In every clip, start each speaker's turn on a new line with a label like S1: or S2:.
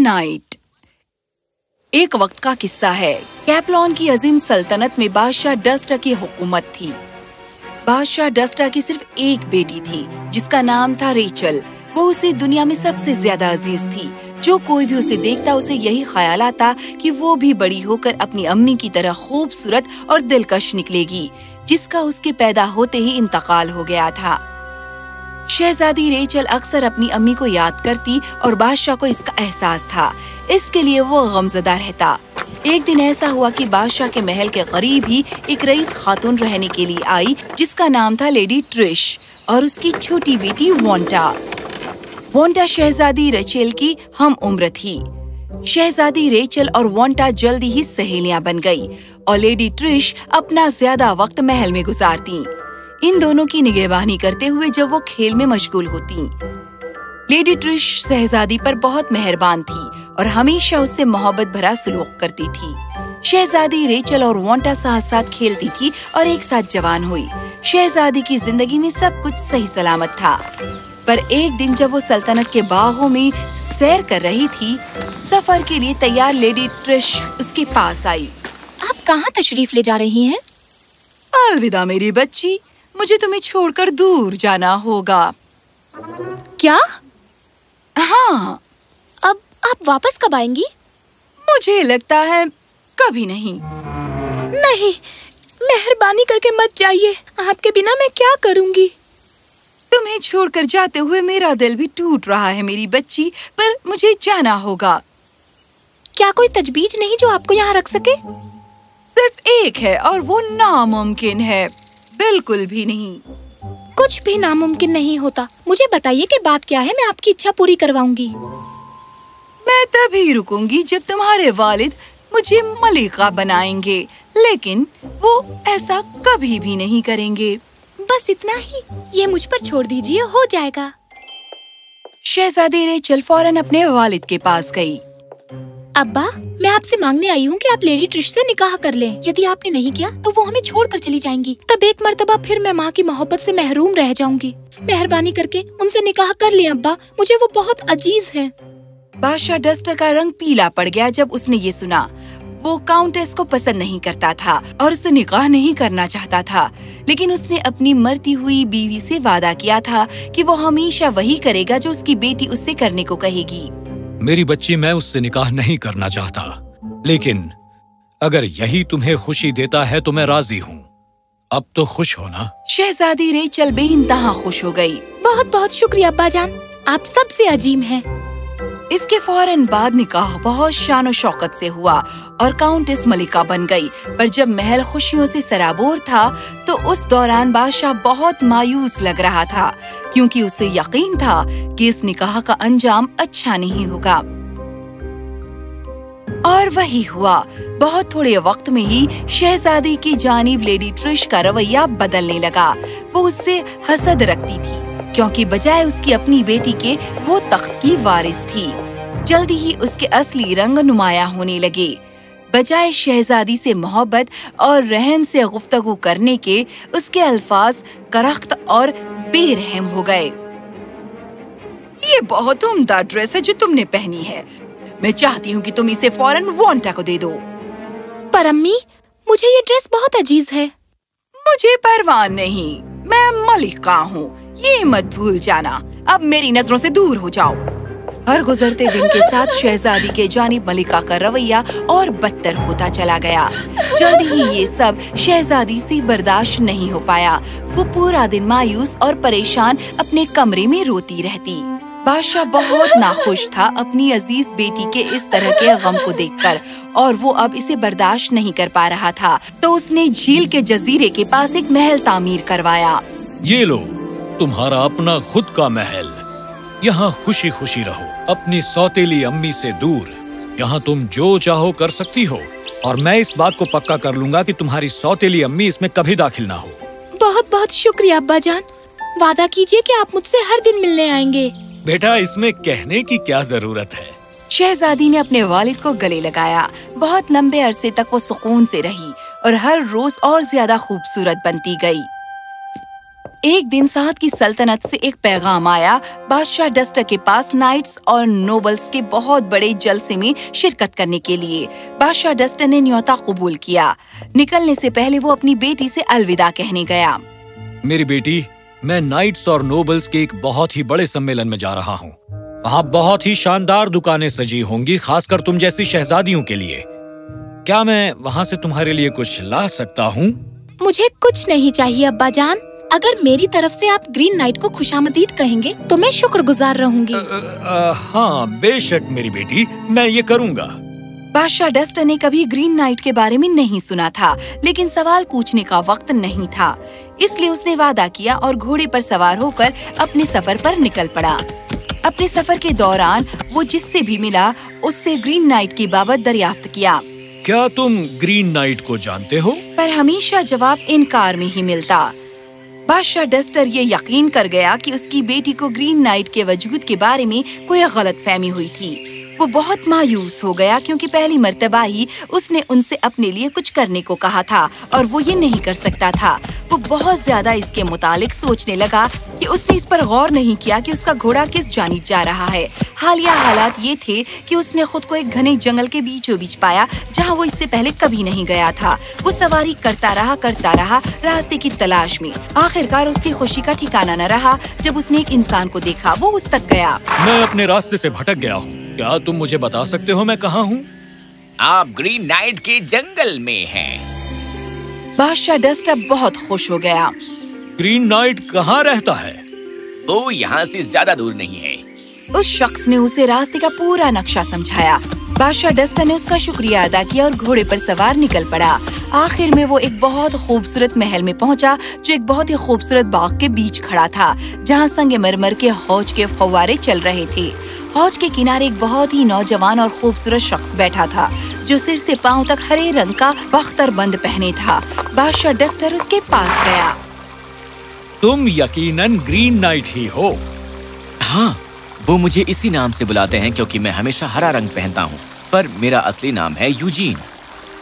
S1: Night. एक वक्त का किस्सा है। कैपलॉन की अजीम सल्तनत में बादशाह डस्टा की हुकूमत थी। बादशाह डस्टा की सिर्फ एक बेटी थी जिसका नाम था रेचल। वो उसे दुनिया में सबसे ज्यादा अजीज थी। जो कोई भी उसे देखता उसे यही ख्याल आता कि वो भी बड़ी होकर अपनी अम्मी की तरह खूबसूरत और दिलकश निकलेगी, जिसका उसके पैदा होते ही इंतकाल हो गया था। शहजादी रेचल अक्सर अपनी अम्मी को याद करती और बादशाह को इसका एहसास था। इसके लिए वो गमज़दा रहता। एक दिन ऐसा हुआ कि बादशाह के महल के करीब ही एक रईस खातून रहने के लिए आई जिसका नाम था लेडी ट्रिश और उसकी छोटी बेटी वोंटा। वोंटा शहजादी रेचल की हम उम्र थी। शहजादी रेचल और वोंटा जल्दी ही सहेलियां बन गई और लेडी ट्रिश अपना ज्यादा वक्त महल में गुजारती, इन दोनों की निगहबानी करते हुए जब वो खेल में मशगूल होती। लेडी ट्रिश शहजादी पर बहुत मेहरबान थी और हमेशा उससे मोहब्बत भरा सलूक करती थी। शहजादी रेचल और वोंटा साथ साथ खेलती थी और एक साथ जवान हुई। शहजादी की जिंदगी में सब कुछ सही सलामत था, पर एक दिन जब वो सल्तनत के बागों में सैर कर रही थी, सफर के लिए तैयार लेडी ट्रिश उसके पास आई।
S2: आप कहाँ तशरीफ ले जा रही हैं?
S1: अलविदा मेरी बच्ची, मुझे तुम्हें छोड़कर दूर जाना होगा।
S2: क्या?
S1: हाँ।
S2: अब आप वापस कब आएंगी?
S1: मुझे लगता है कभी नहीं।
S2: नहीं, मेहरबानी करके मत जाइए। आपके बिना मैं क्या करूँगी?
S1: तुम्हें छोड़कर जाते हुए मेरा दिल भी टूट रहा है मेरी बच्ची, पर मुझे जाना होगा।
S2: क्या कोई तजवीज नहीं जो आपको यहाँ रख सके?
S1: सिर्फ एक है और वो नामुमकिन है। बिल्कुल भी नहीं।
S2: कुछ भी नामुमकिन नहीं होता। मुझे बताइए कि बात क्या है, मैं आपकी इच्छा पूरी करवाऊंगी।
S1: मैं तभी रुकूंगी जब तुम्हारे वालिद मुझे मलिका बनाएंगे, लेकिन वो ऐसा कभी भी नहीं करेंगे।
S2: बस इतना ही, ये मुझ पर छोड़ दीजिए, हो जाएगा।
S1: शहजादी रेचल फौरन अपने वालिद के पास गई।
S2: अब्बा, मैं आपसे मांगने आई हूँ कि आप लेडी ट्रिश से निकाह कर लें। यदि आपने नहीं किया तो वो हमें छोड़कर चली जाएंगी। तब एक मर्तबा फिर मैं माँ की मोहब्बत से महरूम रह जाऊंगी। मेहरबानी करके उनसे निकाह कर लें अब्बा, मुझे वो बहुत अजीज हैं।
S1: बादशाह डस्टा का रंग पीला पड़ गया जब उसने ये सुना। वो काउंटेस को पसंद नहीं करता था और उससे निकाह नहीं करना चाहता था, लेकिन उसने अपनी मरती हुई बीवी से वादा किया था कि वो हमेशा वही करेगा जो उसकी बेटी उससे करने को कहेगी।
S3: मेरी बच्ची, मैं उससे निकाह नहीं करना चाहता, लेकिन अगर यही तुम्हें खुशी देता है तो मैं राजी हूँ। अब तो खुश हो ना?
S1: शहजादी रेचल बेइंतहा खुश हो गई।
S2: बहुत बहुत शुक्रिया अब्बा जान, आप सबसे अजीम हैं।
S1: इसके फौरन बाद निकाह बहुत शान और शौकत से हुआ और काउंटेस मलिका बन गई। पर जब महल खुशियों से सराबोर था तो उस दौरान बादशाह बहुत मायूस लग रहा था, क्योंकि उसे यकीन था कि इस निकाह का अंजाम अच्छा नहीं होगा। और वही हुआ। बहुत थोड़े वक्त में ही शहजादी की जानिब लेडी ट्रिश का रवैया बदलने लगा। वो उससे हसद रखती थी क्योंकि बजाय उसकी अपनी बेटी के वो तख्त की वारिस थी। जल्दी ही उसके असली रंग नुमाया होने लगे। बजाय शहजादी से मोहब्बत और रहम से गुफ्तगू करने के, उसके अल्फाज करख्त और बेरहम हो गए। ये बहुत उम्दा ड्रेस है जो तुमने पहनी है। मैं चाहती हूँ कि तुम इसे फौरन वोंटा को दे दो।
S2: पर अम्मी, मुझे ये ड्रेस बहुत अजीज है।
S1: मुझे परवाह नहीं, मैं मलिका हूँ, ये मत भूल जाना। अब मेरी नजरों से दूर हो जाओ। हर गुजरते दिन के साथ शहजादी के जानिब मलिका का रवैया और बदतर होता चला गया। जल्द ही ये सब शहजादी से बर्दाश्त नहीं हो पाया। वो पूरा दिन मायूस और परेशान अपने कमरे में रोती रहती। बादशाह बहुत नाखुश था अपनी अजीज बेटी के इस तरह के गम को देखकर, और वो अब इसे बर्दाश्त नहीं कर पा रहा था। तो उसने झील के जजीरे के पास एक महल तामीर करवाया।
S3: ये लो, तुम्हारा अपना खुद का महल। यहाँ खुशी खुशी रहो, अपनी सौतेली अम्मी से दूर। यहाँ तुम जो चाहो कर सकती हो, और मैं इस बात को पक्का कर लूंगा कि तुम्हारी सौतेली अम्मी इसमें कभी दाखिल ना हो।
S2: बहुत बहुत शुक्रिया अब्बा जान। वादा कीजिए कि आप मुझसे हर दिन मिलने आएंगे।
S3: बेटा, इसमें कहने की क्या जरूरत है।
S1: शहजादी ने अपने वालिद को गले लगाया। बहुत लंबे अरसे तक वो सुकून से रही और हर रोज और ज्यादा खूबसूरत बनती गई। एक दिन साथ की सल्तनत से एक पैगाम आया। बादशाह डस्टर के पास नाइट्स और नोबल्स के बहुत बड़े जलसे में शिरकत करने के लिए। बादशाह डस्टर ने न्योता कबूल किया। निकलने से पहले वो अपनी बेटी से अलविदा कहने गया।
S3: मेरी बेटी, मैं नाइट्स और नोबल्स के एक बहुत ही बड़े सम्मेलन में जा रहा हूँ। वहाँ बहुत ही शानदार दुकानें सजी होंगी, खासकर तुम जैसी शहजादियों के लिए। क्या मैं वहाँ से तुम्हारे लिए कुछ ला सकता हूँ?
S2: मुझे कुछ नहीं चाहिए अब्बा जान। अगर मेरी तरफ से आप ग्रीन नाइट को खुशामदीद कहेंगे तो मैं शुक्रगुजार रहूंगी।
S3: हाँ बेशक मेरी बेटी, मैं ये करूँगा।
S1: बादशाह डस्टर ने कभी ग्रीन नाइट के बारे में नहीं सुना था, लेकिन सवाल पूछने का वक्त नहीं था, इसलिए उसने वादा किया और घोड़े पर सवार होकर अपने सफर पर निकल पड़ा। अपने सफर के दौरान वो जिससे भी मिला उससे ग्रीन नाइट की बाबत दरियाफ्त किया।
S3: क्या तुम ग्रीन नाइट को जानते हो?
S1: पर हमेशा जवाब इनकार में ही मिलता। बादशाह डस्टर ये यकीन कर गया कि उसकी बेटी को ग्रीन नाइट के वजूद के बारे में कोई गलतफहमी हुई थी। वो बहुत मायूस हो गया क्योंकि पहली मर्तबा ही उसने उनसे अपने लिए कुछ करने को कहा था और वो ये नहीं कर सकता था। वो बहुत ज्यादा इसके मुतालिक सोचने लगा कि उसने इस पर गौर नहीं किया कि उसका घोड़ा किस जानिब जा रहा है। हालिया हालात ये थे कि उसने खुद को एक घने जंगल के बीचों बीच पाया जहाँ वो इससे पहले कभी नहीं गया था। वो सवारी करता रहा रास्ते की तलाश में। आखिरकार उसकी खुशी का ठिकाना न रहा जब उसने एक इंसान को देखा। वो उस तक गया।
S3: मैं अपने रास्ते से भटक गया हूँ, क्या तुम मुझे बता सकते हो मैं कहाँ हूँ?
S4: आप ग्रीन नाइट के जंगल में हैं।
S1: बादशाह डस्टर बहुत खुश हो गया।
S3: ग्रीन नाइट कहाँ रहता है?
S4: वो यहाँ से ज्यादा दूर नहीं है।
S1: उस शख्स ने उसे रास्ते का पूरा नक्शा समझाया। बादशाह डस्टर ने उसका शुक्रिया अदा किया और घोड़े पर सवार निकल पड़ा। आखिर में वो एक बहुत खूबसूरत महल में पहुंचा जो एक बहुत ही खूबसूरत बाग के बीच खड़ा था, जहां संगमरमर के हौज के फव्वारे चल रहे थे। हौज के किनारे एक बहुत ही नौजवान और खूबसूरत शख्स बैठा था जो सिर से पांव तक हरे रंग का बख्तरबंद पहने था। बादशाह डस्टर उसके पास गया।
S3: तुम यकीनन ग्रीन नाइट ही हो।
S4: हाँ, वो मुझे इसी नाम से बुलाते हैं क्योंकि मैं हमेशा हरा रंग पहनता हूँ, पर मेरा असली नाम है यूजीन।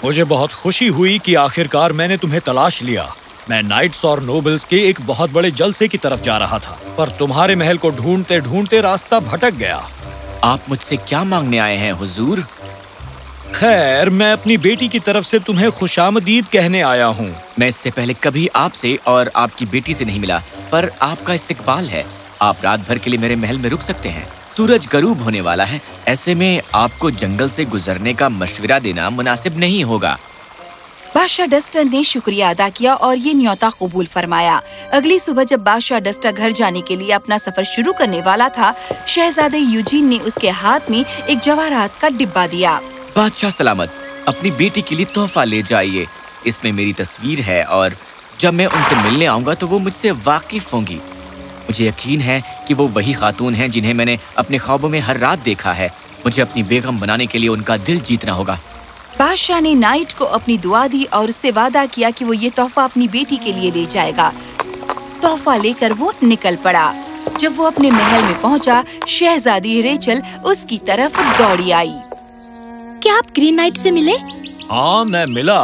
S3: मुझे बहुत खुशी हुई कि आखिरकार मैंने तुम्हें तलाश लिया। मैं नाइट्स और नोबल्स के एक बहुत बड़े जलसे की तरफ जा रहा था, पर तुम्हारे महल को ढूंढते ढूंढते रास्ता भटक गया।
S4: आप मुझसे क्या मांगने आए हैं हुजूर?
S3: खैर, मैं अपनी बेटी की तरफ से तुम्हें खुशामदीद कहने आया हूँ।
S4: मैं इससे पहले कभी आपसे और आपकी बेटी से नहीं मिला, पर आपका इस्तकबाल है। आप रात भर के लिए मेरे महल में रुक सकते हैं। सूरज गरूब होने वाला है, ऐसे में आपको जंगल से गुजरने का मशवरा देना मुनासिब नहीं होगा।
S1: बादशाह डस्टर ने शुक्रिया अदा किया और ये न्योता कबूल फरमाया। अगली सुबह जब बादशाह डस्टर घर जाने के लिए अपना सफर शुरू करने वाला था, शहजादे यूजीन ने उसके हाथ में एक जवाहरात का डिब्बा दिया।
S4: बादशाह सलामत, अपनी बेटी के लिए तोहफा ले जाइए। इसमें मेरी तस्वीर है और जब मैं उनसे मिलने आऊंगा तो वो मुझसे वाकिफ होंगी। मुझे यकीन है कि वो वही खातून हैं जिन्हें मैंने अपने ख्वाबों में हर रात देखा है। मुझे अपनी बेगम बनाने के लिए उनका दिल जीतना होगा।
S1: बादशाह ने नाइट को अपनी दुआ दी और उससे वादा किया कि वो ये तोहफा अपनी बेटी के लिए ले जाएगा। तोहफा लेकर वो निकल पड़ा। जब वो अपने महल में पहुंचा, शहजादी रेचल उसकी तरफ दौड़ी आई।
S2: क्या आप ग्रीन नाइट से मिले?
S3: हाँ, मैं मिला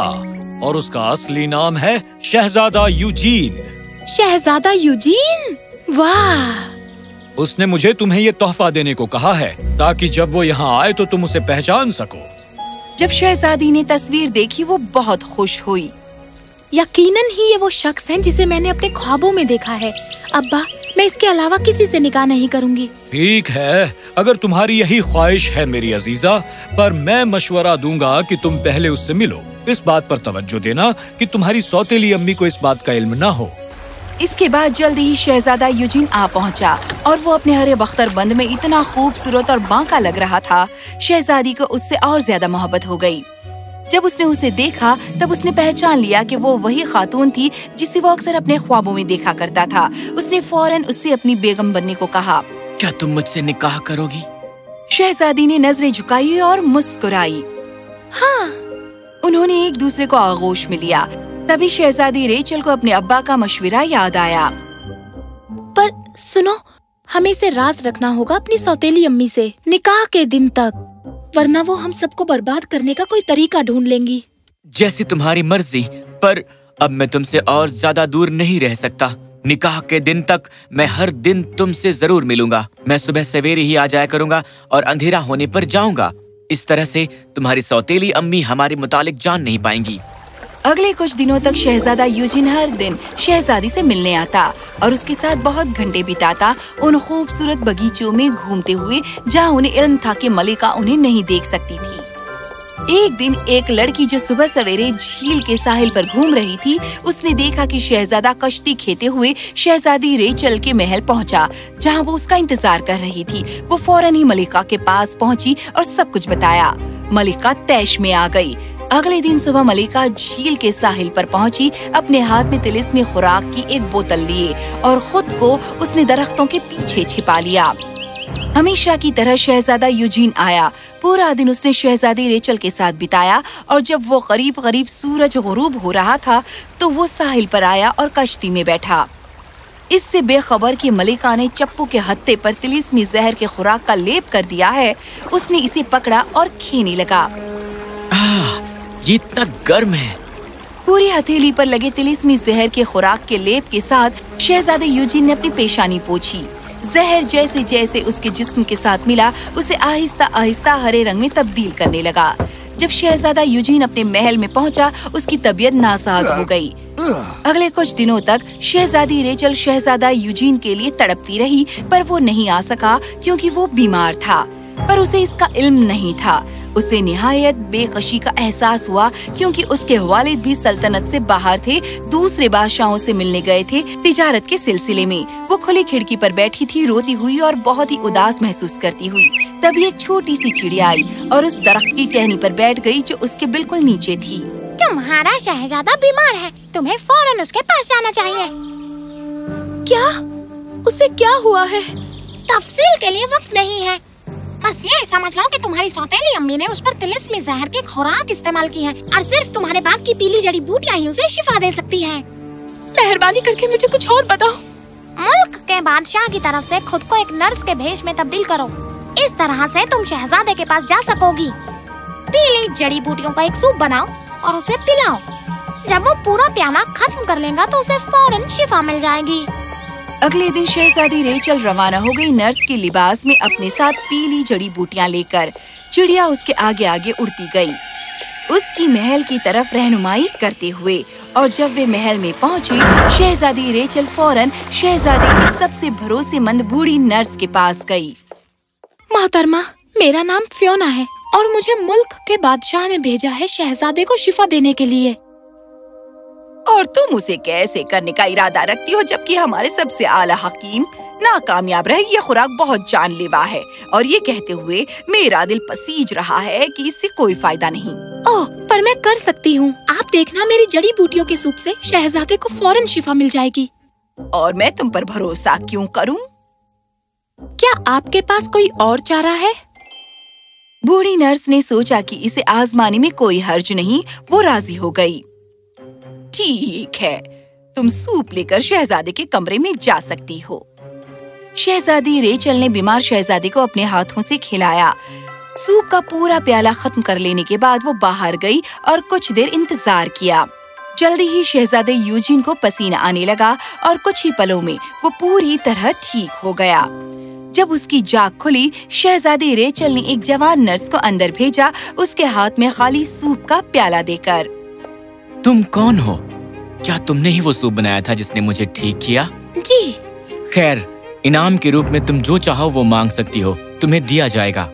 S3: और उसका असली नाम है शहजादा यूजीन।
S2: शहजादा यूजीन? वाह!
S3: उसने मुझे तुम्हें ये तोहफा देने को कहा है ताकि जब वो यहाँ आए तो तुम उसे पहचान सको।
S1: जब शहजादी ने तस्वीर देखी वो बहुत खुश हुई।
S2: यकीनन ही ये वो शख्स है जिसे मैंने अपने ख्वाबों में देखा है। अब्बा, मैं इसके अलावा किसी से निकाह नहीं करूंगी।
S3: ठीक है, अगर तुम्हारी यही ख्वाहिश है मेरी अजीजा, पर मैं मशवरा दूंगा कि तुम पहले उससे मिलो। इस बात पर तवज्जो देना कि तुम्हारी सौतेली अम्मी को इस बात का इल्म न हो।
S1: इसके बाद जल्दी ही शहजादा यूजीन आ पहुंचा और वो अपने हरे बख्तरबंद में इतना खूबसूरत और बांका लग रहा था, शहजादी को उससे और ज्यादा मोहब्बत हो गई। जब उसने उसे देखा तब उसने पहचान लिया कि वो वही खातून थी जिसे वो अक्सर अपने ख्वाबों में देखा करता था। उसने फौरन उससे अपनी बेगम बनने को कहा।
S4: क्या तुम मुझसे निकाह करोगी?
S1: शहजादी ने नजरें झुकाई और मुस्कुराई।
S2: हाँ।
S1: उन्होंने एक दूसरे को आगोश में लिया। तभी शहजादी रेचल को अपने अब्बा का मशवरा याद आया।
S2: पर सुनो, हमें इसे राज रखना होगा अपनी सौतेली अम्मी से निकाह के दिन तक, वरना वो हम सबको बर्बाद करने का कोई तरीका ढूंढ लेंगी।
S4: जैसी तुम्हारी मर्जी, पर अब मैं तुमसे और ज्यादा दूर नहीं रह सकता। निकाह के दिन तक मैं हर दिन तुमसे जरूर मिलूंगा। मैं सुबह सवेरे ही आ जाया करूंगा और अंधेरा होने पर जाऊंगा। इस तरह से तुम्हारी सौतेली अम्मी हमारे मुतालिक जान नहीं पाएंगी।
S1: अगले कुछ दिनों तक शहजादा यूजिन हर दिन शहजादी से मिलने आता और उसके साथ बहुत घंटे बिताता, उन खूबसूरत बगीचों में घूमते हुए जहाँ उन्हें इल्म था कि मलिका उन्हें नहीं देख सकती थी। एक दिन एक लड़की जो सुबह सवेरे झील के साहिल पर घूम रही थी, उसने देखा कि शहजादा कश्ती खेते हुए शहजादी रेचल के महल पहुंचा, जहां वो उसका इंतजार कर रही थी। वो फौरन ही मलिका के पास पहुंची और सब कुछ बताया। मलिका तैश में आ गई। अगले दिन सुबह मलिका झील के साहिल पर पहुंची, अपने हाथ में तिलिस्मी खुराक की एक बोतल लिए और खुद को उसने दरख्तों के पीछे छिपा लिया। हमेशा की तरह शहजादा यूजीन आया। पूरा दिन उसने शहजादी रेचल के साथ बिताया और जब वो करीब करीब सूरज गुरूब हो रहा था तो वो साहिल पर आया और कश्ती में बैठा। इससे बेखबर कि मलिका ने चप्पू के हत्थे पर तिलिस्मी जहर के खुराक का लेप कर दिया है, उसने इसे पकड़ा और खेने लगा।
S4: ये इतना गर्म है।
S1: पूरी हथेली पर लगे तिलिस्मी जहर के खुराक के लेप के साथ शहजादे यूजीन ने अपनी पेशानी पोंछी। जहर जैसे जैसे उसके जिस्म के साथ मिला, उसे आहिस्ता आहिस्ता हरे रंग में तब्दील करने लगा। जब शहजादा यूजीन अपने महल में पहुंचा, उसकी तबीयत नासाज हो गई। अगले कुछ दिनों तक शहजादी रेचल शहजादा यूजीन के लिए तड़पती रही, पर वो नहीं आ सका क्योंकि वो बीमार था। पर उसे इसका इल्म नहीं था। उसे निहायत बेकशी का एहसास हुआ क्योंकि उसके वालिद भी सल्तनत से बाहर थे, दूसरे बादशाहों से मिलने गए थे तिजारत के सिलसिले में। वो खुली खिड़की पर बैठी थी, रोती हुई और बहुत ही उदास महसूस करती हुई। तभी एक छोटी सी चिड़िया आई और उस दरख्त की टहनी पर बैठ गई जो उसके बिल्कुल नीचे थी।
S2: तुम्हारा शहजादा बीमार है, तुम्हें फौरन उसके पास जाना चाहिए। क्या? उसे क्या हुआ है? तफसील के लिए वक्त नहीं है, बस ये समझ लो कि तुम्हारी सौतेली अम्मी ने उस पर तिलिस्मी जहर की खुराक इस्तेमाल की है और सिर्फ तुम्हारे बाग की पीली जड़ी बूटियां ही उसे शिफा दे सकती हैं। मेहरबानी करके मुझे कुछ और बताओ। मुल्क के बादशाह की तरफ से खुद को एक नर्स के भेष में तब्दील करो। इस तरह से तुम शहजादे के पास जा सकोगी। पीली जड़ी बूटियों का एक सूप बनाओ और उसे पिलाओ। जब वो पूरा प्याला खत्म कर लेगा तो उसे फौरन शिफा मिल जाएगी।
S1: अगले दिन शहजादी रेचल रवाना हो गई नर्स के लिबास में, अपने साथ पीली जड़ी बूटियां लेकर। चिड़िया उसके आगे आगे उड़ती गई, उसकी महल की तरफ रहनुमाई करते हुए। और जब वे महल में पहुंची, शहजादी रेचल फौरन शहजादे की सबसे भरोसेमंद बूढ़ी नर्स के पास गई।
S2: मोहतरमा, मेरा नाम फियोना है और मुझे मुल्क के बादशाह ने भेजा है शहजादे को शिफा देने के लिए।
S1: और तुम उसे कैसे करने का इरादा रखती हो जबकि हमारे सबसे आला हकीम नाकामयाब रहे? ये खुराक बहुत जानलेवा है और ये कहते हुए मेरा दिल पसीज रहा है कि इससे कोई फायदा नहीं।
S2: ओह, पर मैं कर सकती हूँ। आप देखना, मेरी जड़ी बूटियों के सूप से शहजादे को फौरन शिफा मिल जाएगी।
S1: और मैं तुम पर भरोसा क्यों करूँ?
S2: क्या आपके पास कोई और चारा है?
S1: बूढ़ी नर्स ने सोचा कि इसे आजमाने में कोई हर्ज नहीं। वो राजी हो गई। ठीक है, तुम सूप लेकर शहजादे के कमरे में जा सकती हो। शहजादी रेचल ने बीमार शहजादे को अपने हाथों से खिलाया। सूप का पूरा प्याला खत्म कर लेने के बाद वो बाहर गई और कुछ देर इंतजार किया। जल्दी ही शहजादे यूजीन को पसीना आने लगा और कुछ ही पलों में वो पूरी तरह ठीक हो गया। जब उसकी जाग खुली, शहजादी रेचल ने एक जवान नर्स को अंदर भेजा, उसके हाथ में खाली सूप का प्याला देकर।
S4: तुम कौन हो? क्या तुमने ही वो सूप बनाया था जिसने मुझे ठीक किया?
S2: जी।
S4: खैर, इनाम के रूप में तुम जो चाहो वो मांग सकती हो, तुम्हें दिया जाएगा।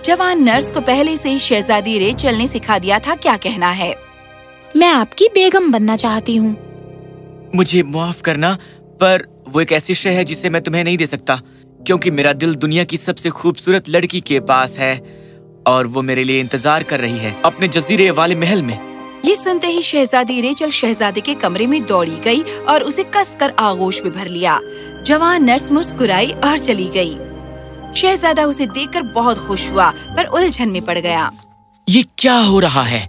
S1: जवान नर्स को पहले से ही शहजादी रेचल ने सिखा दिया था क्या कहना है।
S2: मैं आपकी बेगम बनना चाहती हूँ।
S4: मुझे माफ करना, पर वो एक ऐसी शय है जिसे मैं तुम्हें नहीं दे सकता, क्योंकि मेरा दिल दुनिया की सबसे खूबसूरत लड़की के पास है और वो मेरे लिए इंतजार कर रही है अपने जजीरे वाले महल में।
S1: ये सुनते ही शहजादी रेचल शहजादे के कमरे में दौड़ी गई और उसे कसकर आगोश में भर लिया। जवान नर्स मुस्कुराई और चली गई। शहजादा उसे देखकर बहुत खुश हुआ, पर उलझन में पड़ गया।
S4: ये क्या हो रहा है?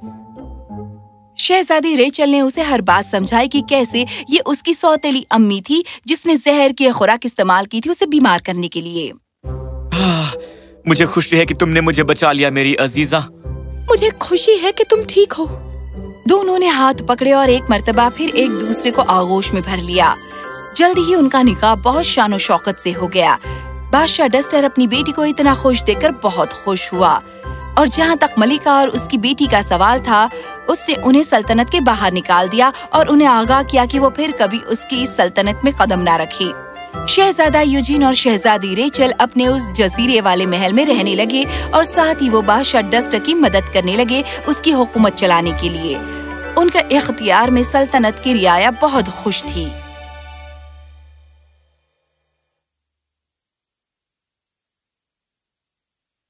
S1: शहजादी रेचल ने उसे हर बात समझाई कि कैसे ये उसकी सौतेली अम्मी थी जिसने जहर की खुराक इस्तेमाल की थी उसे बीमार करने के लिए।
S4: मुझे खुशी है कि तुमने मुझे बचा लिया मेरी अजीजा।
S2: मुझे खुशी है कि तुम ठीक हो।
S1: दोनों ने हाथ पकड़े और एक मर्तबा फिर एक दूसरे को आगोश में भर लिया। जल्दी ही उनका निकाह बहुत शान शौकत से हो गया। बादशाह डस्टर अपनी बेटी को इतना खुश देखकर बहुत खुश हुआ और जहाँ तक मलिका और उसकी बेटी का सवाल था, उसने उन्हें सल्तनत के बाहर निकाल दिया और उन्हें आगाह किया कि वो फिर कभी उसकी इस सल्तनत में कदम ना रखे। शहजादा यूजीन और शहजादी रेचल अपने उस जजीरे वाले महल में रहने लगे और साथ ही वो बादशाह डस्टर की मदद करने लगे उसकी हुकूमत चलाने के लिए। उनका इख्तियार में सल्तनत की रियाया बहुत खुश थी।